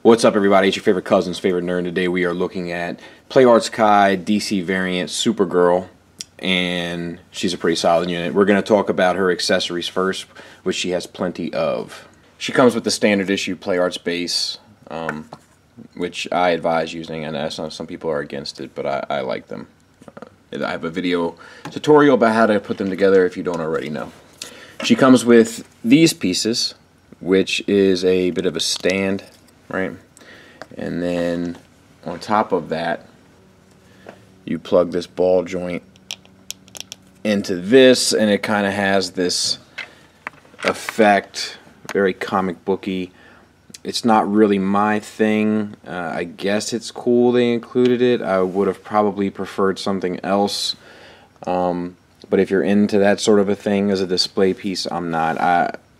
What's up, everybody? It's your favorite cousin's favorite nerd. Today we are looking at Play Arts Kai DC variant Supergirl, and she's a pretty solid unit. We're going to talk about her accessories first, which she has plenty of. She comes with the standard issue Play Arts base, which I advise using, and I know some people are against it, but I like them. I have a video tutorial about how to put them together if you don't already know. She comes with these pieces, which is a bit of a stand, right? And then on top of that, you plug this ball joint into this, and it kind of has this effect, very comic booky. It's not really my thing. I guess it's cool they included it. I would have probably preferred something else. But if you're into that sort of a thing as a display piece, I'm not.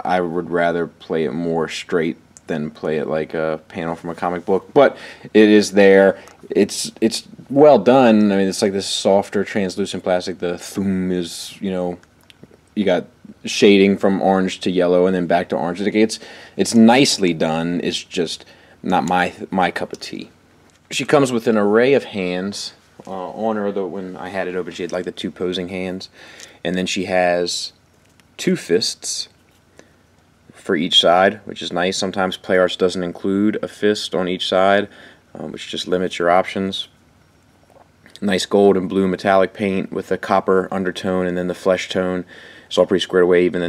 I would rather play it more straight than play it like a panel from a comic book, but it is there. It's well done. I mean, it's like this softer translucent plastic. The thum is, you know, you got shading from orange to yellow and then back to orange. It's nicely done. It's just not my cup of tea. She comes with an array of hands on her. Though when I had it open, she had like the two posing hands, and then she has two fists for each side, which is nice. Sometimes Play Arts doesn't include a fist on each side, which just limits your options. Nice gold and blue metallic paint with a copper undertone, and then the flesh tone. It's all pretty squared away. Even the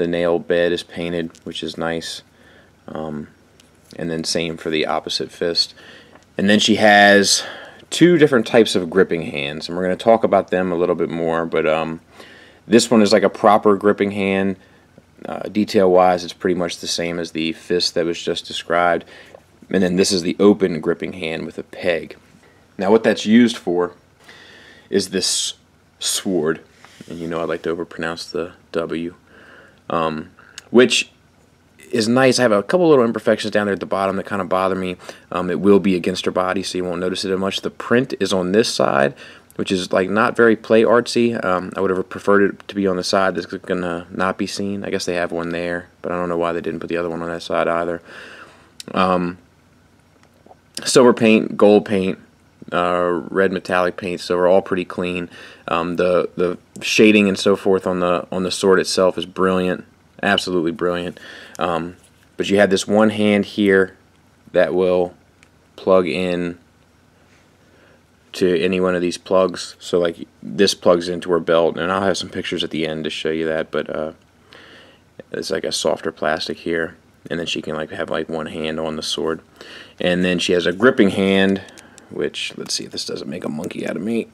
nail bed is painted, which is nice. And then same for the opposite fist. And then she has two different types of gripping hands, and we're going to talk about them a little bit more. But this one is like a proper gripping hand. Detail-wise, it's pretty much the same as the fist that was just described. And then this is the open gripping hand with a peg. Now what that's used for is this sword. And you know I like to overpronounce the W. Which is nice. I have a couple little imperfections down there at the bottom that kind of bother me. It will be against her body, so you won't notice it as much. The print is on this side, which is like not very Play Artsy. I would have preferred it to be on the side that's gonna not be seen. I guess they have one there, but I don't know why they didn't put the other one on that side either. Silver paint, gold paint, red metallic paint, so we're all pretty clean. The shading and so forth on the sword itself is brilliant, absolutely brilliant. But you have this one hand here that will plug in to any one of these plugs. So like this plugs into her belt, and I'll have some pictures at the end to show you that, but it's like a softer plastic here, and then she can like have like one hand on the sword. And then she has a gripping hand, which, let's see if this doesn't make a monkey out of me.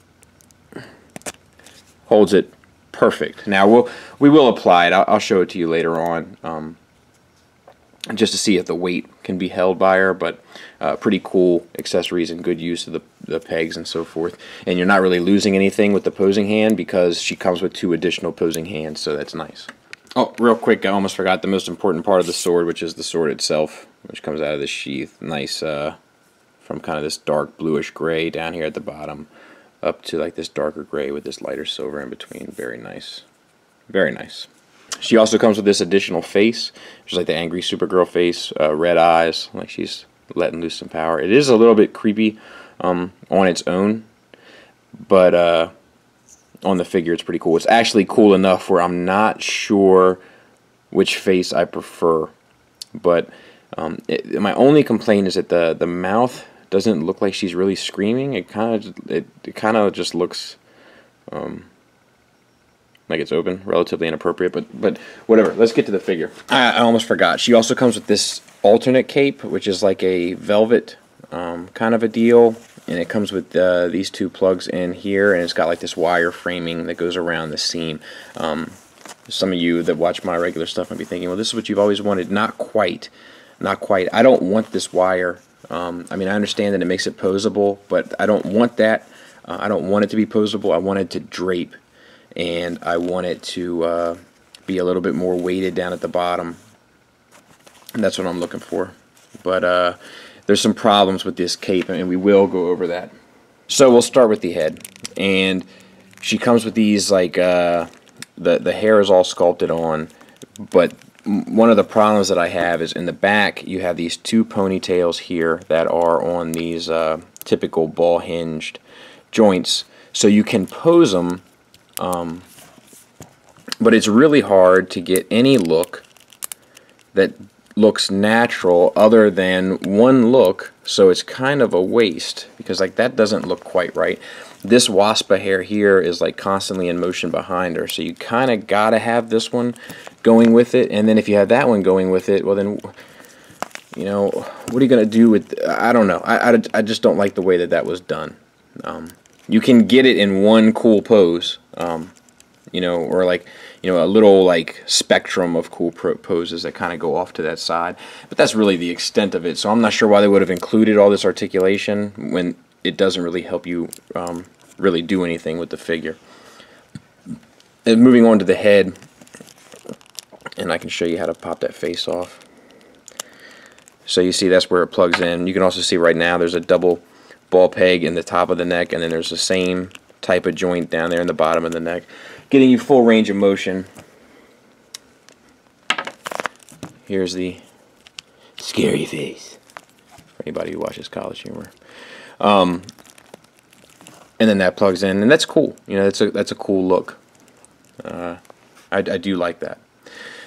Holds it perfect. Now we will apply it. I'll show it to you later on, just to see if the weight can be held by her, but pretty cool accessories and good use of the pegs and so forth. And you're not really losing anything with the posing hand because she comes with two additional posing hands, so that's nice. Oh, real quick, I almost forgot the most important part of the sword, which is the sword itself, which comes out of the sheath. Nice, from kind of this dark bluish gray down here at the bottom up to like this darker gray with this lighter silver in between. Very nice. Very nice. She also comes with this additional face, which is like the angry Supergirl face, red eyes, like she's letting loose some power. It is a little bit creepy on its own, but on the figure it's pretty cool. It's actually cool enough where I'm not sure which face I prefer, but my only complaint is that the mouth doesn't look like she's really screaming. It kind of just looks like it's open, relatively inappropriate, but whatever. Let's get to the figure. I almost forgot. She also comes with this alternate cape, which is like a velvet kind of a deal, and it comes with these two plugs in here, and it's got like this wire framing that goes around the seam. Some of you that watch my regular stuff might be thinking, well, this is what you've always wanted. Not quite. Not quite. I don't want this wire I mean, I understand that it makes it posable, but I don't want that. I don't want it to be posable. I want it to drape, and I want it to be a little bit more weighted down at the bottom. And that's what I'm looking for. But there's some problems with this cape, and we will go over that. So we'll start with the head, and she comes with these like the hair is all sculpted on, but one of the problems that I have is in the back you have these two ponytails here that are on these typical ball hinged joints, so you can pose them, but it's really hard to get any look that looks natural other than one look, so it's kind of a waste because like that doesn't look quite right. This waspa hair here is like constantly in motion behind her, so you kind of gotta have this one going with it, and then if you have that one going with it, well then, you know, what are you gonna do with, I don't know, I just don't like the way that that was done. You can get it in one cool pose, you know, or like, you know, a little like spectrum of cool poses that kind of go off to that side, but that's really the extent of it. So I'm not sure why they would have included all this articulation when it doesn't really help you really do anything with the figure. And moving on to the head, and I can show you how to pop that face off. So you see that's where it plugs in. You can also see right now there's a double ball peg in the top of the neck, and then there's the same type of joint down there in the bottom of the neck, getting you full range of motion. Here's the scary face for anybody who watches College Humor. And then that plugs in, and that's cool. You know, that's a cool look. I do like that.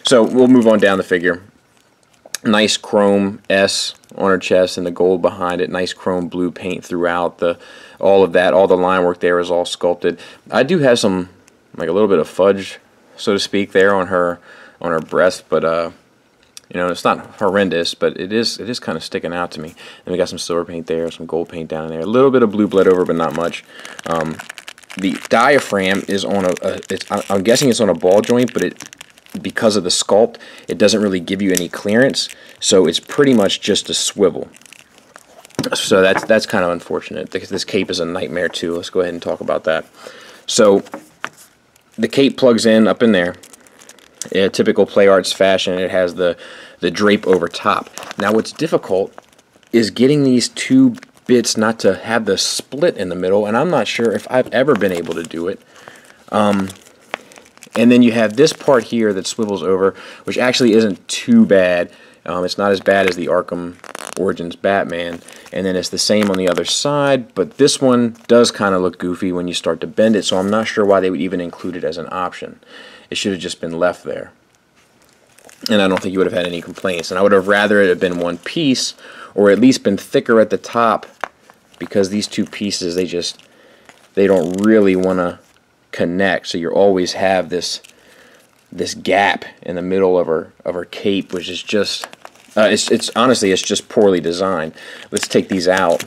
So we'll move on down the figure. Nice chrome S on her chest and the gold behind it. Nice chrome blue paint throughout. All of that, all the line work there is all sculpted. I do have some, like a little bit of fudge, so to speak, there on her breast, but you know, it's not horrendous, but it is kind of sticking out to me. And we got some silver paint there, some gold paint down there, a little bit of blue bled over, but not much. The diaphragm is on I'm guessing it's on a ball joint, but because of the sculpt, it doesn't really give you any clearance, so it's pretty much just a swivel. So that's kind of unfortunate. This cape is a nightmare too. Let's go ahead and talk about that. So the cape plugs in up in there. In a typical Play Arts fashion, it has the drape over top. Now what's difficult is getting these two bits not to have the split in the middle, and I'm not sure if I've ever been able to do it. And then you have this part here that swivels over, which actually isn't too bad. It's not as bad as the Arkham Origins Batman, and then it's the same on the other side, but this one does kind of look goofy when you start to bend it, so I'm not sure why they would even include it as an option. It should have just been left there, and I don't think you would have had any complaints. And I would have rather it have been one piece, or at least been thicker at the top, because these two pieces, they don't really want to connect, so you always have this gap in the middle of her cape, which is just it's honestly just poorly designed. Let's take these out.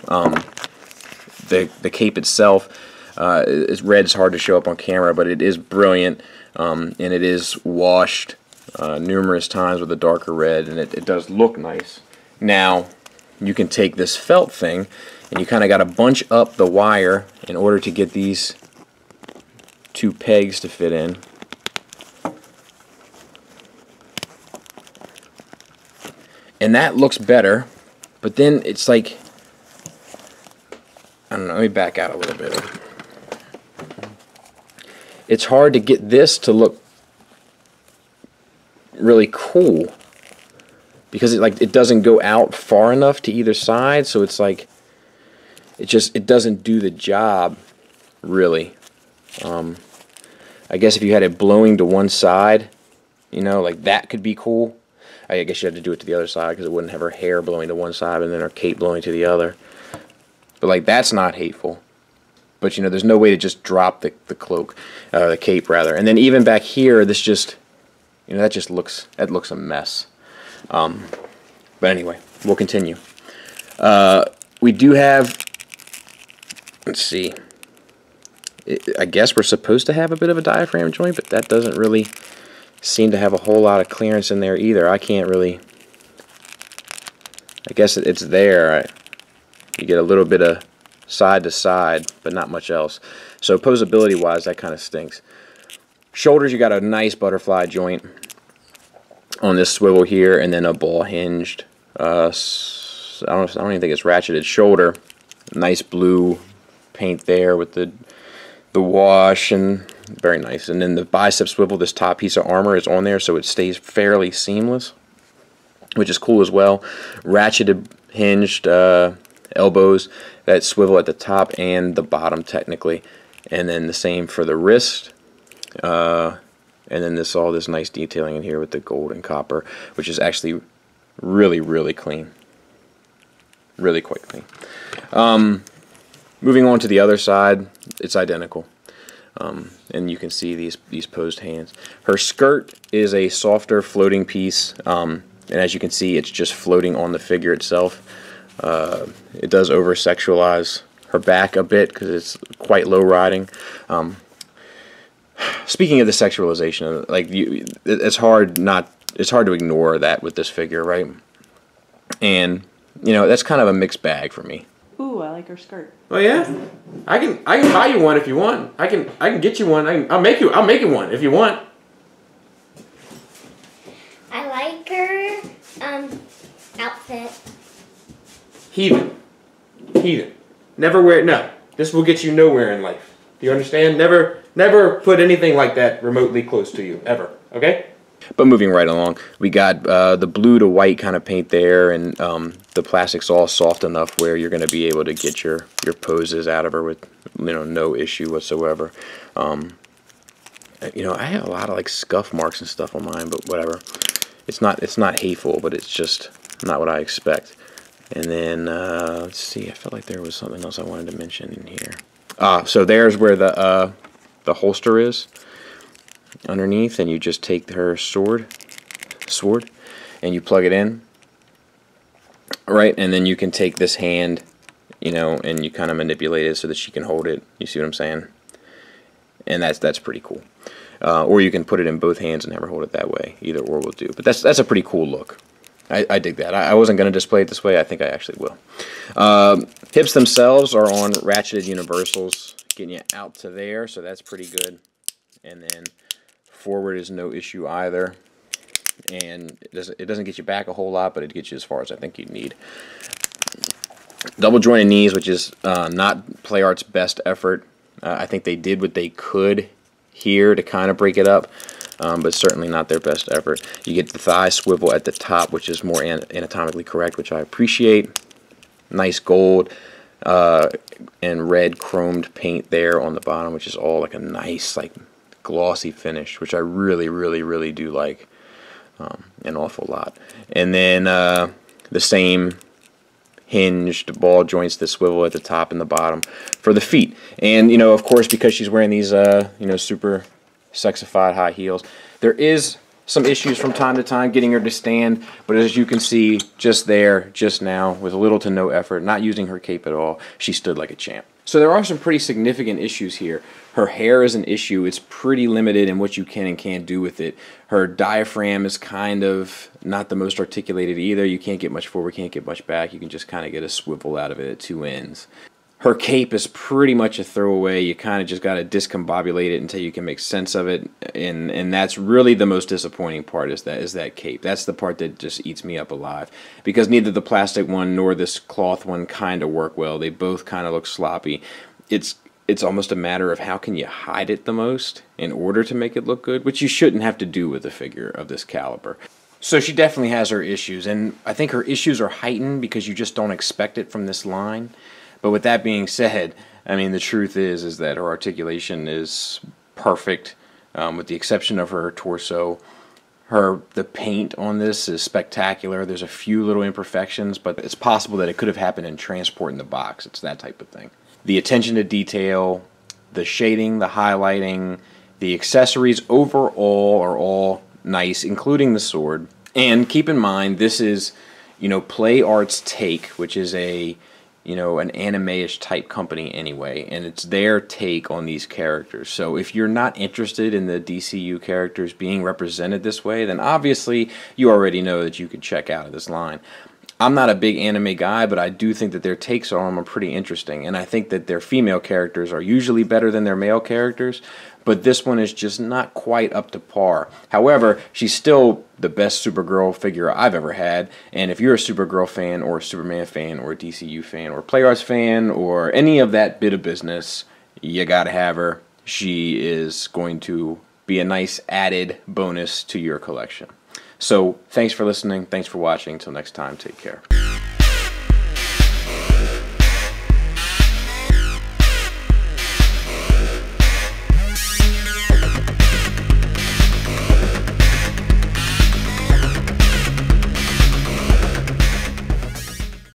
The cape itself is red. It's hard to show up on camera, but it is brilliant, and it is washed numerous times with a darker red, and it does look nice. Now you can take this felt thing, and you kind of got to bunch up the wire in order to get these two pegs to fit in. And that looks better, but then it's like, I don't know, let me back out a little bit. It's hard to get this to look really cool because it doesn't go out far enough to either side, so it's like it doesn't do the job really. I guess if you had it blowing to one side, you know, like that could be cool. I guess you had to do it to the other side because it wouldn't have her hair blowing to one side and then her cape blowing to the other. But like that's not hateful. But you know, there's no way to just drop the cloak, the cape rather. And then even back here, this just, you know, that looks a mess. But anyway, we'll continue. We do have, let's see. I guess we're supposed to have a bit of a diaphragm joint, but that doesn't really seem to have a whole lot of clearance in there either. I can't I guess it's there. You get a little bit of side to side, but not much else. So posability wise, that kind of stinks. Shoulders, you got a nice butterfly joint on this swivel here, and then a ball hinged. I don't even think it's ratcheted shoulder. Nice blue paint there with the wash, and very nice. And then the bicep swivel, this top piece of armor is on there, so it stays fairly seamless, which is cool as well. Ratcheted hinged elbows that swivel at the top and the bottom technically, and then the same for the wrist. And then all this nice detailing in here with the gold and copper, which is actually really clean. Really quite clean. Moving on to the other side, it's identical. And you can see these posed hands. Her skirt is a softer floating piece, and as you can see, it's just floating on the figure itself. It does over-sexualize her back a bit because it's quite low riding. Speaking of the sexualization, like it's hard to ignore that with this figure, right? And you know, that's kind of a mixed bag for me. Ooh, I like her skirt. Oh yeah, I can buy you one if you want. I can get you one. I'll make you one if you want. I like her outfit. Heathen. Never wear. No, this will get you nowhere in life. Do you understand? Never put anything like that remotely close to you, ever, okay? But moving right along, we got the blue to white kind of paint there, and the plastic's all soft enough where you're going to be able to get your poses out of her with, you know, no issue whatsoever. You know, I have a lot of like scuff marks and stuff on mine, but whatever. It's not hateful, but it's just not what I expect. And then let's see, I felt like there was something else I wanted to mention in here. So there's where the holster is underneath, and you just take her sword, and you plug it in, right? And then you can take this hand, you know, and you kind of manipulate it so that she can hold it. You see what I'm saying? And that's pretty cool. Or you can put it in both hands and have her hold it that way. Either or will do. But that's a pretty cool look. I dig that. I wasn't going to display it this way. I think I actually will. Hips themselves are on ratcheted universals, getting you out to there, so that's pretty good. And then forward is no issue either. And it doesn't get you back a whole lot, but it gets you as far as I think you need. Double jointed knees, which is not PlayArt's best effort. I think they did what they could here to kind of break it up. But certainly not their best effort. You get the thigh swivel at the top, which is more anatomically correct, which I appreciate. Nice gold and red chromed paint there on the bottom, which is all like a nice, like glossy finish, which I really do like an awful lot. And then the same hinged ball joints that swivel at the top and the bottom for the feet. And you know, of course, because she's wearing these you know, super sexified high heels, there is some issues from time to time getting her to stand, but as you can see just now, with little to no effort, not using her cape at all, she stood like a champ. So there are some pretty significant issues here. Her hair is an issue. It's pretty limited in what you can and can't do with it. Her diaphragm is kind of not the most articulated either. You can't get much forward, can't get much back. You can just kind of get a swivel out of it at two ends. Her cape is pretty much a throwaway. You kind of just got to discombobulate it until you can make sense of it, and that's really the most disappointing part is that cape. That's the part that just eats me up alive, because neither the plastic one nor this cloth one kind of work well. They both kind of look sloppy. It's almost a matter of how can you hide it the most in order to make it look good, which you shouldn't have to do with a figure of this caliber. So she definitely has her issues, and I think her issues are heightened because you just don't expect it from this line. But with that being said, I mean, the truth is that her articulation is perfect, with the exception of her torso. The paint on this is spectacular. There's a few little imperfections, but it's possible that it could have happened in transport in the box. It's that type of thing. The attention to detail, the shading, the highlighting, the accessories overall are all nice, including the sword. And keep in mind, this is, you know, PlayArt's take, which is a, you know, an anime-ish type company anyway, and it's their take on these characters. So if you're not interested in the DCU characters being represented this way, then obviously you already know that you could check out of this line. I'm not a big anime guy, but I do think that their takes on them are pretty interesting, and I think that their female characters are usually better than their male characters, but this one is just not quite up to par. However, she's still the best Supergirl figure I've ever had, and if you're a Supergirl fan or a Superman fan or a DCU fan or a PlayArts fan or any of that bit of business, you gotta have her. She is going to be a nice added bonus to your collection. So, thanks for listening. Thanks for watching. Until next time, take care.